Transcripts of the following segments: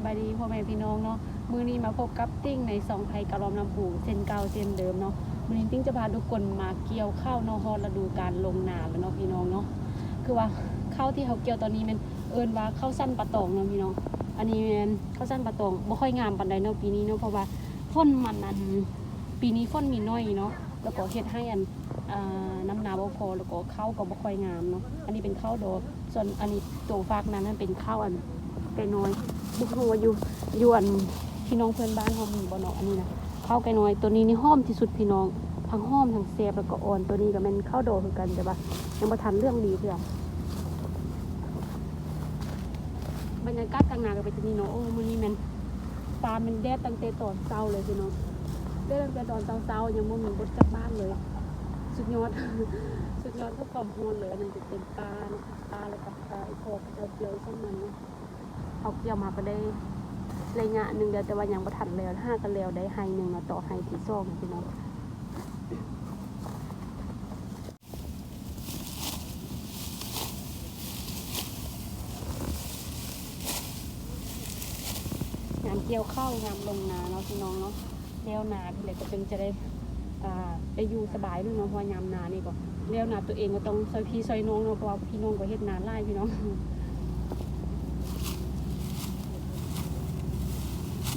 บายดีพ่อแม่พี่น้องเนาะมื้อนี้มาพบกับติ้งในสองไทยกะลอมลำพูเส้นเก่าเส้นเดิมเนาะมื้อนี้ติ้งจะพาทุกคนมาเกี่ยวข้าวเนาะฮอดฤดูกาลลงนาแล้วเนาะพี่น้องเนาะคือว่าข้าวที่เขาเกี่ยวตอนนี้มันเอิ้นว่าข้าวสั้นปะตองเนาะพี่น้องอันนี้เป็นข้าวสั้นปะตองบ่ค่อยงามปานใดเนาะปีนี้เนาะเพราะว่าฝนมันปีนี้ฝนมีน้อยเนาะแล้วก็เฮ็ดให้น้ำนาบ่พอแล้วก็ข้าวก็บ่ค่อยงามเนาะอันนี้เป็นข้าวดอกส่วนอันนี้ตัวฝากนั้นเป็นข้าวไก่น้อยบุกหัวอยู่พี่น้องเพื่อนบ้านเขามีบ่เนาะอันนี้นะข้าวไก่น้อยตัวนี้นี่หอมที่สุดพี่น้องทั้งหอมทั้งแซ่บแล้วก็อ่อนตัวนี้ก็เป็นข้าวดอกคือกันแต่ว่ายังบ่ทันเรื่องดีเพื่อบรรยากาศกลางนาก็เป็นตัวนี้เนาะโอ้มื้อนี้มันฟ้ามันแดดตั้งแต่ตอนเช้าเลยพี่น้องแดดตั้งแต่ตอนเช้ายังบ่มีบดกลับบ้านเลยสุดยอด สุดยอดทุกความฮอนเลยอันนี้จะเป็นปลาแล้วก็ไอ้พวกเจียวช่างมันเอาเกี่ยวมาก็ได้ระยะหนึ่งเดียวแต่ว่ายังบ่ทันแล้ว5กันแล้วได้ไฮหนึ่งต่อไฮที่สองพี่น้องงานเกี่ยวข้าวงานลงนาเนาะพี่น้องเนาะเลี้ยวนาพี่เลยก็จึงจะได้อยู่สบายด้วยเนาะเพราะยามนานี่ก็เลี้ยวนาตัวเองก็ต้องซอยพี่ซอยน้องเนาะเพราะว่าพี่น้องก็เฮ็ดนาไร่พี่น้อง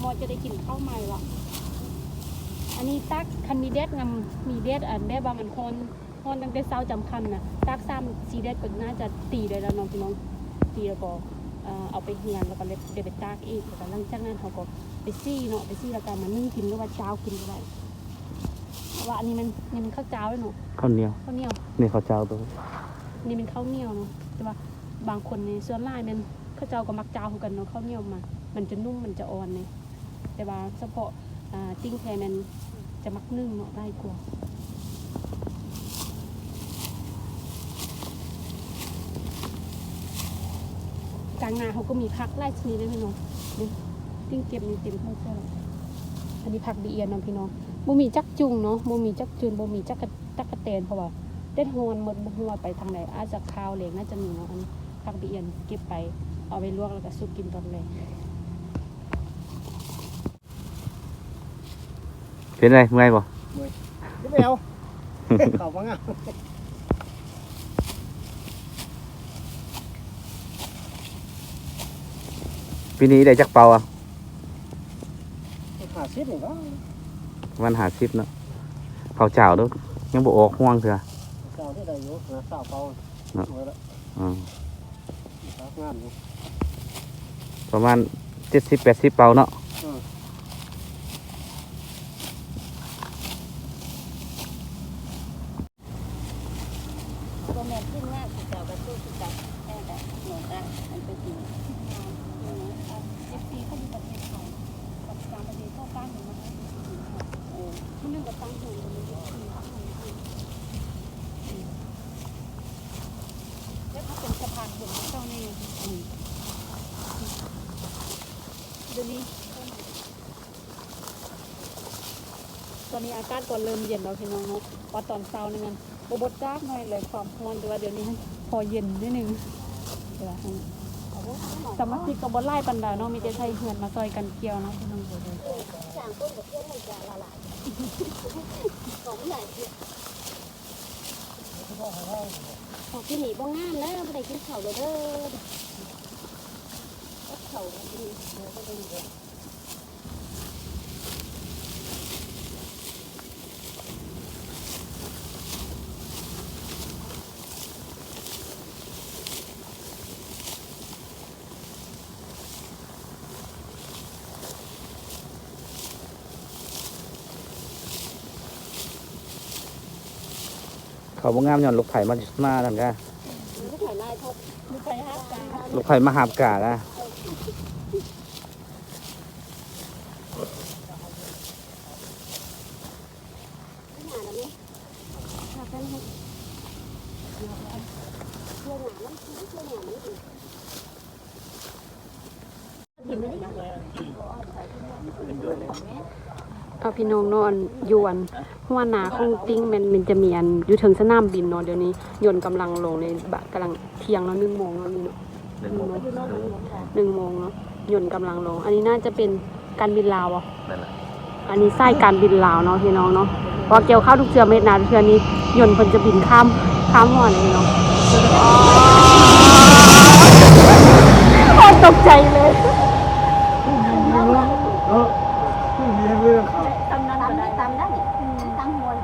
มอจะได้กินข้าวใหม่ละอันนี้ตักคันมีเด็ดงำมีเด็ดได้บางอันฮอนตั้งแต่เช้าจำคันน่ะตัก3-4เด็ดก็น่าจะตีได้แล้วเนาะพี่น้องตีแล้วก็เอาไปเฮียนแล้วก็เดี๋ยวไปตากอีกแล้วก็หลังจากนั้นเขาก็ไปซี่เนาะไปซี่แล้วก็มานึ่งกินหรือว่าเจ้ากินก็ได้ว่าอันนี้มันข้าวเจ้าเลยเนาะข้าวเหนียวนี่ข้าวเจ้าตัวนี่เป็นข้าวเหนียวเนาะแต่ว่าบางคนในส่วนหลายมันข้าวเจ้าก็มักเจ้าเหมือนกันเนาะข้าวเหนียวมันจะนุ่มมันจะอ่อนเนี่ยแต่ว่าเฉพาะติ้งแทมันจะมักนึ่งเนาะได้กว่ากลางนาเขาก็มีผักไล่ชนิดด้วยพี่น้องติ้งเก็บมีเต็มข้าวเจ้าอันนี้ผักดีเอียนนะพี่น้องบ่มีจักจุงเนาะบ่มีจักจุนบ่มีจักกระเตนเพราะว่าเด็ดฮอนหมดบ่ฮู้ว่าไปทางไหนอาจจะข้าวเหลงน่าจะมีเนาะอันนี้ผักดีเอียนเก็บไปเอาไปลวกแล้วก็สุกกินตอนแลงเป็นไรเมื่อยบ่ไม่เอาเขาบ้างอ่ะปีนี้ได้จักเป่าอ่ะ50นี่ก็วัน50เนาะข้าวเจ้าเด้อยังบ่ออกห่วงเถื่อเจ้าที่ได้อยู่นะสาวเป่าเนาะงานอยู่ประมาณ70-80เป่าเนาะตัวแม่ขึ้นง่ายเจ้าก็สู้จับแค่แบบหนูได้มันเป็นจริงFC เขาอยู่ประเทศไทยกับต่างประเทศเข้าตั้งอยู่มาที่นึงก็ตั้งอยู่ตรงนี้แล้วถ้าเป็นสะพานบุญเข้าในเดี๋ยวนี้ตอนนี้อากาศก็เริ่มเย็นแล้วพี่น้องเนาะว่าตอนเช้านี่มันบดจ้าหน่อยเลยความร้อนแต่ว่าเดี๋ยวนี้พอเย็นนิดนึงเดี๋ยวสมาชิกกับบดไล่ปันดาเนาะมีแต่ไทยเหือนมาซอยกันเกี่ยวเนาะพี่น้องเดี๋ยวจางต้นกับเพื่อนมันจะละลายของใหญ่ของที่หนีบ้องงามนะไม่ได้กินเข่าเลยเด้อเข่าก็ดีเดี๋ยวก็ดีเลยเขาบ่งามย้อนลูกไผ่มานั่นกะลูกไผ่ลายทบลูกไผ่ฮักกาลูกไผ่มาหาบกะกะเอาพี่น้องนอนยวนหัวหนาของติ้งมันจะมีอยู่ถึงสนามบินเนาะเดี๋ยวนี้ยนต์กำลังลงในกำลังเที่ยงแล้ว1 โมงแล้วนี่เนาะ1 โมงเนาะ ยนต์กำลังลงอันนี้น่าจะเป็นการบินลาวอ่ะ นั่นแหละ อันนี้ไส้การบินลาวเนาะพี่น้องเนาะพอเกี่ยวข้าวทุกเชือเม็ดนาทุกเชือนี้ยนต์เพิ่นจะบินข้ามห่อนเลยเนาะโอ้ตกใจเลย มีเรื่องเขา ตำนั้นได้ตำนั้นตั้งมวย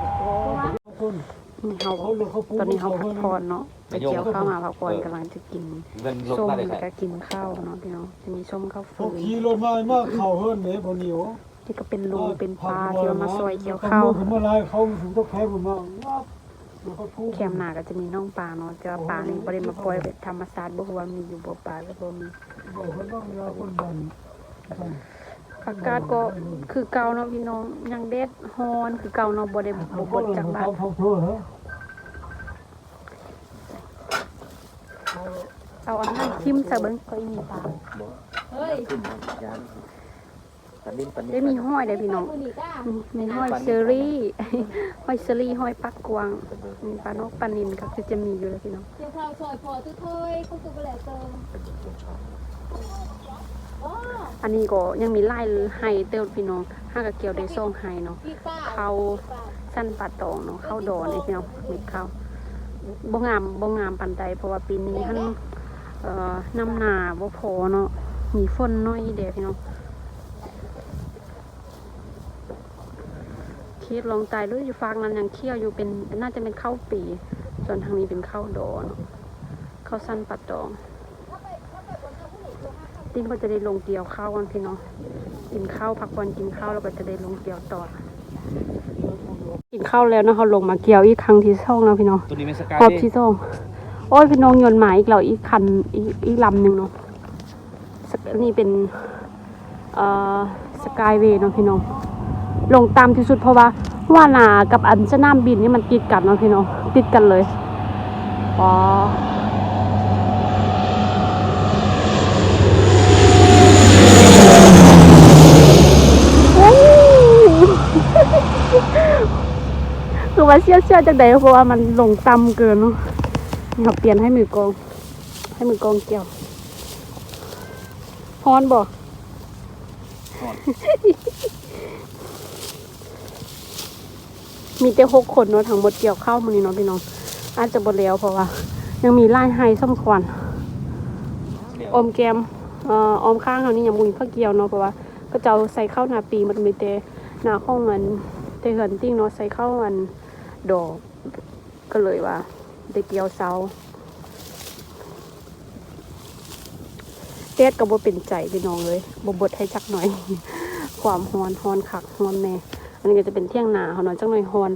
ตอนนี้เขาพักผ่อนเนาะไปเกี่ยวข้าวมาพักผ่อนกำลังจะกินส้มแล้วก็กินข้าวเนาะพี่น้องจะมีส้มข้าวฟืน ขี่รถมาเขาเฮิร์นเนี่ยบนนิ้ว นี่ก็เป็นลุงเป็นปลาที่มาซอยเกี่ยวข้าว ถึงเมื่อไรเขาถึงต้องแพ้ผมมาแคมหนาก็จะมีน้องปลาเนาะแต่ว่าปลานี่บ่ได้มาปล่อยแบบธรรมชาติบ่ฮู้ว่ามีอยู่บ่ปลาหรือบ่มีอากาศก็คือเก่าเนาะพี่น้องยังเด็ดฮ้อนคือเก่าเนาะบ่ได้บ่บดจากบ้านเอาอันนั้นทิ่มใส่เบิ่งก็อีปลาเฮ้ยได้มีห้อยได้พี่น้องมีห้อยเชอรี่ ห้อยเชอรี่ห้อยปักกวางมีปลานกปลานิลก็จะมีอยู่แล้วพี่น้อง เดี๋ยวเราซอยพอตุ้ยเขาตุ้ยไปแล้วเติม อันนี้ก็ยังมีไล่ไห้เติมพี่น้องห้ากะเกี่ยวได้ซ่องไห้เนาะ พี่ป้า เข้าสั้นปลาตองเนาะเข้าดอนไอ้พี่น้องมีเข้าบ่งามปานใดเพราะว่าปีนี้ท่านน้ำหนาบ่พอเนาะมีฝนน้อยเด้พี่น้องคิดลองตายด้วยอยู่ฟากนั้นยังเคี่ยวอยู่เป็นน่าจะเป็นข้าวปีส่วนทางนี้เป็นข้าวดอนข้าวสั้นปลาตองติ้งก็จะได้ลงเกี่ยวข้าวกันพี่น้องกินข้าวพักวันกินข้าวแล้วก็จะได้ลงเกี่ยวต่อกินข้าวแล้วนะเขาลงมาเกี่ยวอีกครั้งที่ช่องนะพี่น้อง ตัวนี้เป็นสกาย รอบที่ช่องโอ้ยพี่น้องโยนหมายอีกแล้วอีกคันอีกลำหนึ่งเนาะนี่เป็นสกายเวย์เนาะพี่น้องลงตามที่สุดเพราะว่านากับอันสนามบินนี่มันติดกันเนาะพี่น้องติดกันเลยอ๋อคือว่าเชี่ยวจากใดเพราะว่ามันลงต่ำเกินเนาะนี่เขาเปลี่ยนให้มือกองเกี่ยวฮอนบ่มีแต่6 คนเนาะทั้งหมดเกี่ยวข้าวมื้อนี้เนาะพี่น้องอาจจะบ่แล้วเพราะว่ายังมีไล่ไฮส้มควันอมแกมอมข้างเขานี่ยังบ่มีผักเกี่ยวเนาะเพราะว่าก็จะเอาใส่ข้าวหน้าปีมันมีแต่หน้าข้องมันแต่เหินติ้งเนาะใส่ข้าวมันดอกก็เลยว่าได้เกี่ยวเซาเต็ดก็บ่เป็นใจพี่น้องเลยบ่บดให้จักหน่อย ความฮ้อนคักฮ้อนแน่อันนี้ก็จะเป็นเที่ยงนาเขาหน่อยจักหน่อยฮ้อน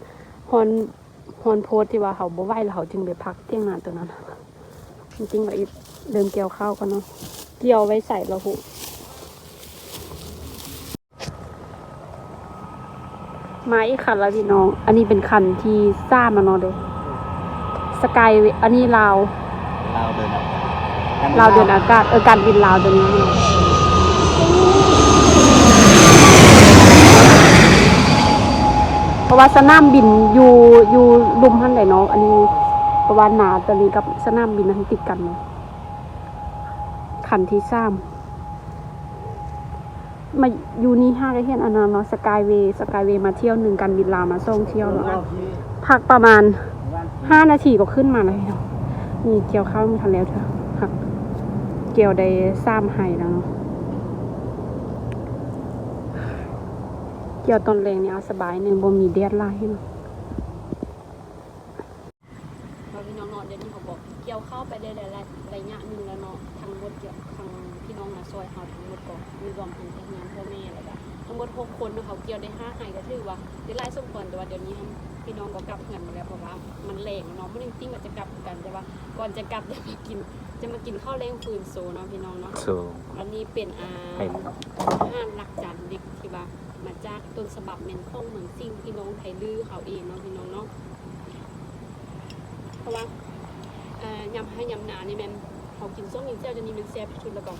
โพดที่ว่าเขาบ่ไหวแล้วเขาจึงไปพักเที่ยงนาตัวนั้นจริงๆว่าอีเดิมเกี่ยวข้าวกันเนาะเกี่ยวไว้ใส่ละหุมาอีกคันแล้วพี่น้องอันนี้เป็นคันที่ซ่ามาเนาะเด้สกายอันนี้ลาวเดินอากาศการบินลาวตัวนี้เพราะว่าสนามบินอยู่รุมหันไหนเนาะอันนี้เพราะว่าหนาตัวนี้กับสนามบินนั้นติดกันเนาะคันที่ซ่ามมาอยู่นี่5ก็เห็นอันนั้นเนาะสกายเวย์มาเที่ยว1การบินลาวมา2เที่ยวเนาะพักประมาณ5 นาทีก็ขึ้นมาเลยเนาะนี่เกี่ยวข้าวไม่ทันแล้วเถอะหักเกี่ยวได้3ไห้แล้วเนาะเกี่ยวตอนแรงนี่เอาสบายนึงบ่มีแดดไล่เนาะพี่น้องเนาะเดี๋ยวนี้เขาบอกเกี่ยวข้าวไปได้ระยะนึงแล้วเนาะทั้งหมดเกี่ยวทั้งพี่น้องนะซอยเฮาทั้งหมดก็มีรวมทั้งทีมงานพ่อแม่แล้วก็ทั้งหมด6 คนเนาะเขาเกี่ยวได้5ไห้ก็ถือว่าได้หลายสมควรแต่ว่าเดี๋ยวนี้พี่น้องก็กลับเงินมาแล้วเพราะว่ามันแรงเนาะมันจริงๆว่าจะกลับกันแต่ว่าก่อนจะกลับจะมากินข้าวแรงฟืนโซเนาะพี่น้องเนาะอันนี้เป็นอาหารหลักจานเด็กที่ว่ามาจากต้นฉบับแม่นของเมืองซิ่งพี่น้องไทยลือเขาเองเนาะพี่น้องเนาะเพราะว่ายำให้ยำหนานี่แม่นเขากินส้มยิงเจ้าจะนี่มันแซ่บที่สุดแล้วก็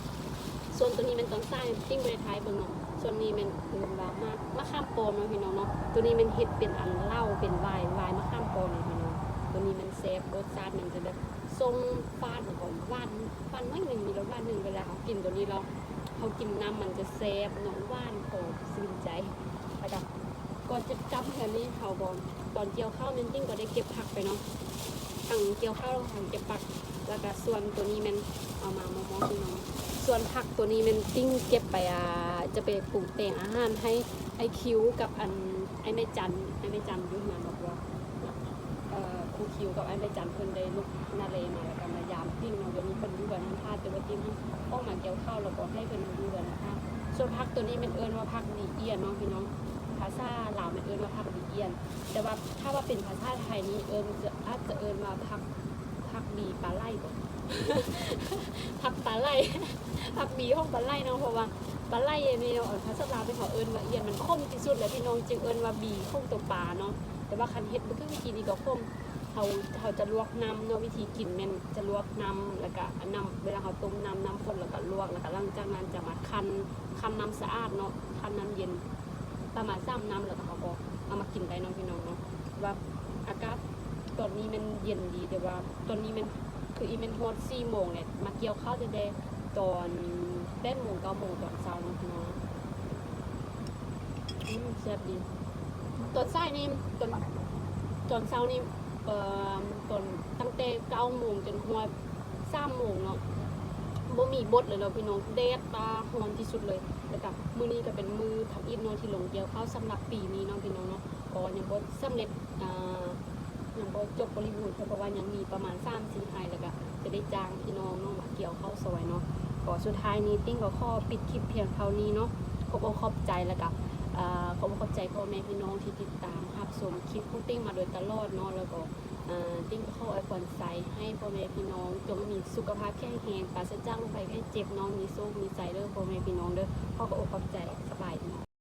ส่วนตัวนี้มันต้องใส่ติ้งไปในท้ายเบิ่งเนาะส่วนนี้มันว่ามะขามปอมเนาะพี่น้องเนาะตัวนี้มันเฮ็ดเป็นอันเหล้าเป็นไวน์มะขามปอมเนาะพี่น้องตัวนี้มันแซ่บรสชาติมันจะแบบส้มฟาดแล้วก็หวานน้อยนึงมีรสหวานนึงเวลาเขากินตัวนี้เรา เขากินน้ำมันจะแซ่บหนองว่านโผซื่นใจแล้วก็ก่อนจะกลับแถวนี้เขาบอกตอนเกี่ยวข้าวมันติ้งก็ได้เก็บผักไปเนาะทั้งเกี่ยวข้าวทั้งเก็บผักแล้วก็ส่วนตัวนี้มันเอามามอพี่น้องส่วนผักตัวนี้มันติ้งเก็บไปจะไปปรุงแต่งอาหารให้ไอคิวกับไอแม่จันยุ่งงานบอกว่าครูคิวกับไอ้ใบจันเพิ่นได้ลุกนาเลมาแล้วก็มายามติ้งเนาะเดี๋ยวนี้เพิ่นอยู่กันท่าแต่ว่าติ้งออกมาเกี่ยวข้าวแล้วก็ให้เพิ่นอยู่กันนะคะส่วนผักตัวนี้มันเอิ้นว่าผักดีเอียนเนาะพี่น้องภาษาลาวมันเอิ้นว่าผักดีเอียนแต่ว่าถ้าว่าเป็นภาษาไทยนี่อาจจะเอิ้นว่าผักบีปลาไหลก่อน ผักปลาไหลผักบีของปลาไหลเนาะเพราะว่าปลาไหลนี่เนาะภาษาลาวเป็นเขาเอิ้นว่าเอียนมันคมที่สุดแล้วพี่น้องจึงเอิ้นว่าบีของตัวปลาเนาะแต่ว่าคันเฮ็ดมันคือวิธีนี้ก็คมเขาจะลวกน้ำเนาะวิธีกินมันจะลวกน้ำแล้วก็น้ำเวลาเขาต้มน้ำข้นแล้วก็ลวกแล้วก็หลังจากนั้นจะมาคั้นน้ำสะอาดเนาะคั้นน้ำเย็นประมาณ3น้ำแล้วก็เขาก็เอามากินได้เนาะพี่น้องเนาะว่าอากาศตอนนี้มันเย็นดีแต่ว่าตอนนี้มันคืออีเมนโฮด4 โมงเนี่ยมาเกี่ยวข้าวจะได้ตอน8 โมง 9 โมงตอนเช้าเนาะพี่น้องแซ่บดีตอนสายนี่ตอนเช้านี่ตอนตั้งแต่9 โมงจนหัว3 โมงเนาะบ่มีบดเลยเนาะพี่น้องแดดตาร้อนที่สุดเลยแล้วก็มื้อนี้ก็เป็นมื้อทำอิฐเนาะที่ลงเกี่ยวข้าวสำหรับปีนี้เนาะพี่น้องเนาะก็ยังบ่สำเร็จยังบ่จบบริบูรณ์เพราะว่ายังมีประมาณ3-4 ไร่แล้วก็จะได้จ้างพี่น้องเนาะมาเกี่ยวข้าวซอยเนาะก็สุดท้ายนี้ติ้งก็ขอปิดคลิปเพียงเท่านี้เนาะขอบใจแล้วก็ขอบใจพ่อแม่พี่น้องที่ติดตามรับชมคลิปของติ้งมาโดยตลอดเนาะแล้วก็ติ้งก็ขออวยพรใส่ให้พ่อแม่พี่น้องจงมีสุขภาพแข็งแรงปราศจากโรคภัยไข้เจ็บน้องมีโชคมีใจเด้อพ่อแม่พี่น้องเด้อขอบอกขอบใจ